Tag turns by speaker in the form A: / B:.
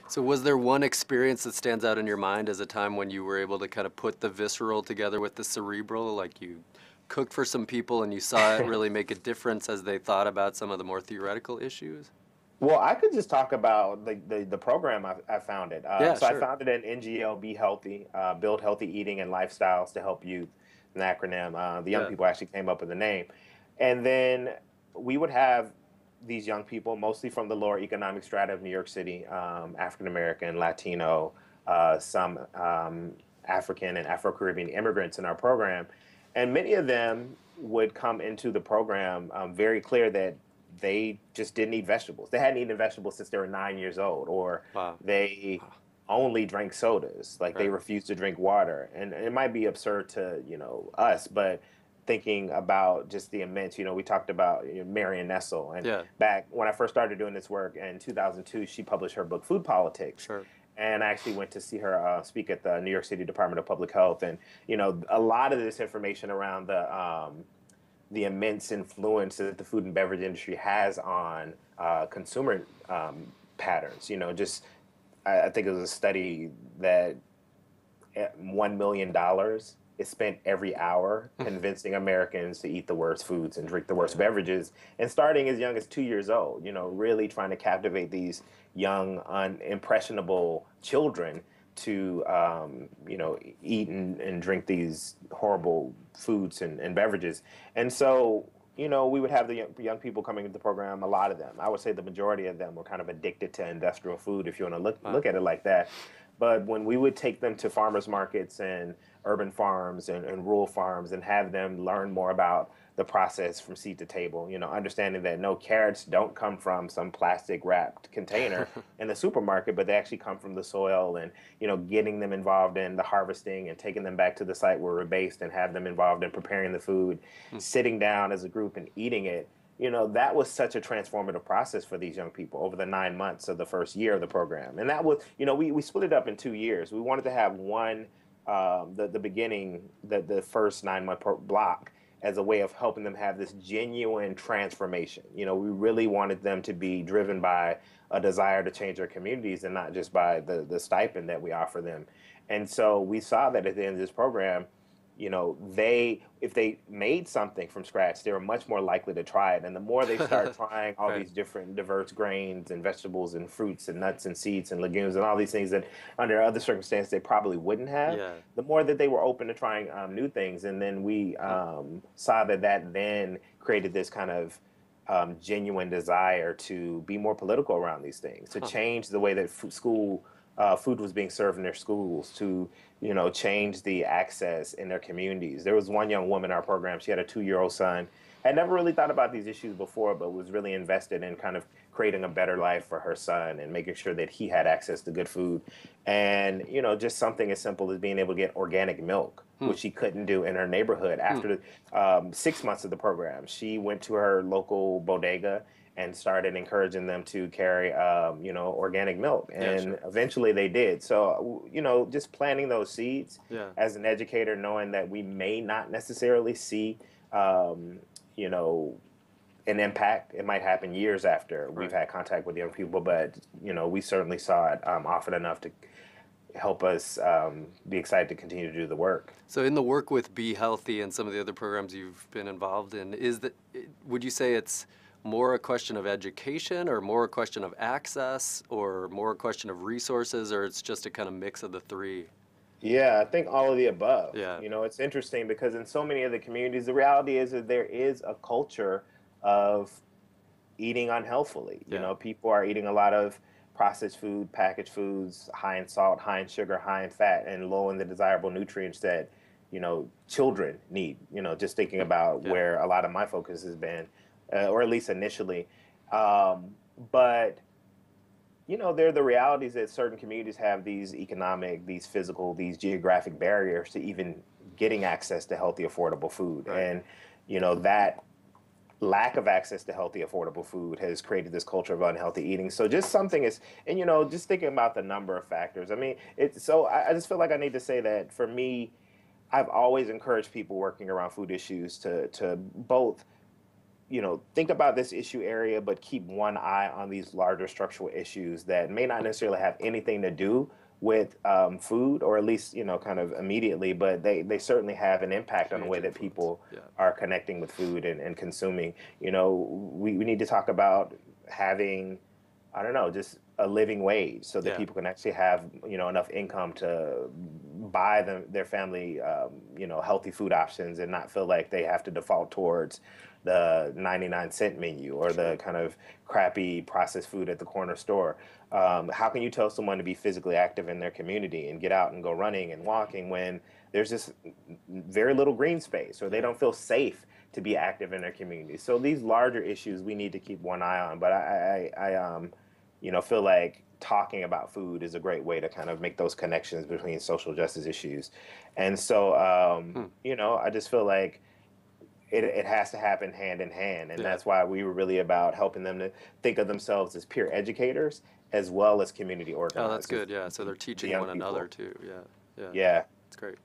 A: So was there one experience that stands out in your mind as a time when you were able to kind of put the visceral together with the cerebral, like you cooked for some people and you saw it really make a difference as they thought about some of the more theoretical issues?
B: Well, I could just talk about the program I founded.
A: Yeah,
B: So I
A: sure.
B: founded an NGO, Be Healthy, Build Healthy Eating and Lifestyles to Help Youth, an acronym. The young
A: Yeah.
B: people actually came up with the name. And then we would have these young people, mostly from the lower economic strata of New York City, African American, Latino, some African and Afro Caribbean immigrants in our program. And many of them would come into the program very clear that they just didn't eat vegetables. They hadn't eaten vegetables since they were 9 years old, or
A: Wow.
B: they only drank sodas, like they
A: Right.
B: refused to drink water. And it might be absurd to, us, but thinking about just the immense, we talked about Marion Nestle. And
A: Yeah,
B: back when I first started doing this work in 2002, she published her book, Food Politics.
A: sure.
B: And I actually went to see her speak at the New York City Department of Public Health. And, a lot of this information around the immense influence that the food and beverage industry has on consumer patterns. Just I think it was a study that $1 million is spent every hour convincing Americans to eat the worst foods and drink the worst
A: Yeah.
B: beverages, and starting as young as 2 years old. Really trying to captivate these young, impressionable children to eat and drink these horrible foods and beverages. And so we would have the young people coming into the program. A lot of them, I would say the majority of them, were kind of addicted to industrial food, if you want to look
A: Wow.
B: at it like that. But when we would take them to farmers markets and urban farms and rural farms and have them learn more about the process from seed to table, understanding that no, carrots don't come from some plastic wrapped container in the supermarket, but they actually come from the soil, and, getting them involved in the harvesting and taking them back to the site where we're based and have them involved in preparing the food, sitting down as a group and eating it. That was such a transformative process for these young people over the 9 months of the first year of the program. And that was, we split it up in 2 years. We wanted to have one, the beginning, the first 9 month block, as a way of helping them have this genuine transformation. We really wanted them to be driven by a desire to change their communities and not just by the stipend that we offer them. And so we saw that at the end of this program, if they made something from scratch, they were much more likely to try it. And the more they start trying all
A: Right.
B: these different diverse grains and vegetables and fruits and nuts and seeds and legumes and all these things that under other circumstances they probably wouldn't have,
A: Yeah.
B: the more that they were open to trying new things. And then we saw that then created this kind of genuine desire to be more political around these things, to
A: Huh.
B: change the way that food was being served in their schools, to change the access in their communities. There was one young woman in our program. She had a 2-year-old son. Had never really thought about these issues before, but was really invested in kind of creating a better life for her son and making sure that he had access to good food. And just something as simple as being able to get organic milk,
A: Hmm.
B: which she couldn't do in her neighborhood.
A: Hmm.
B: After 6 months of the program, she went to her local bodega and started encouraging them to carry, organic milk.
A: Yeah,
B: And
A: sure.
B: eventually they did. So, just planting those seeds
A: Yeah.
B: as an educator, knowing that we may not necessarily see, um, you know, an impact. It might happen years after we've
A: Right.
B: had contact with young people, but, we certainly saw it often enough to help us be excited to continue to do the work.
A: So in the work with Be Healthy and some of the other programs you've been involved in, would you say it's more a question of education or more a question of access or more a question of resources, or it's just a kind of mix of the three?
B: Yeah, I think all of the above.
A: Yeah.
B: It's interesting because in so many of the communities, the reality is that there is a culture of eating unhealthfully.
A: Yeah.
B: People are eating a lot of processed food, packaged foods, high in salt, high in sugar, high in fat, and low in the desirable nutrients that, children need. Just thinking about
A: Yeah.
B: where a lot of my focus has been, or at least initially. But there are the realities that certain communities have these economic, these physical, these geographic barriers to even getting access to healthy, affordable food.
A: Right.
B: And, that lack of access to healthy, affordable food has created this culture of unhealthy eating. So just something is, and, just thinking about the number of factors. I mean, I just feel like I need to say that for me, I've always encouraged people working around food issues to both think about this issue area, but keep one eye on these larger structural issues that may not necessarily have anything to do with food, or at least, kind of immediately, but they certainly have an impact on the
A: Huge
B: way that
A: influence.
B: people
A: Yeah.
B: are connecting with food and consuming. We need to talk about having, I don't know, just a living wage so that
A: Yeah.
B: people can actually have, enough income to buy their family, healthy food options and not feel like they have to default towards the 99-cent menu or the
A: True.
B: kind of crappy processed food at the corner store. How can you tell someone to be physically active in their community and get out and go running and walking when there's just very little green space, or they
A: Yeah.
B: don't feel safe to be active in their community? So these larger issues we need to keep one eye on. But I feel like talking about food is a great way to kind of make those connections between social justice issues. And so,
A: Hmm.
B: I just feel like it has to happen hand in hand. And
A: Yeah.
B: that's why we were really about helping them to think of themselves as peer educators as well as community
A: Oh, that's
B: organizers,
A: good. Yeah. So they're
B: the
A: teaching
B: young
A: one another
B: people.
A: too. Yeah. Yeah.
B: Yeah.
A: That's great.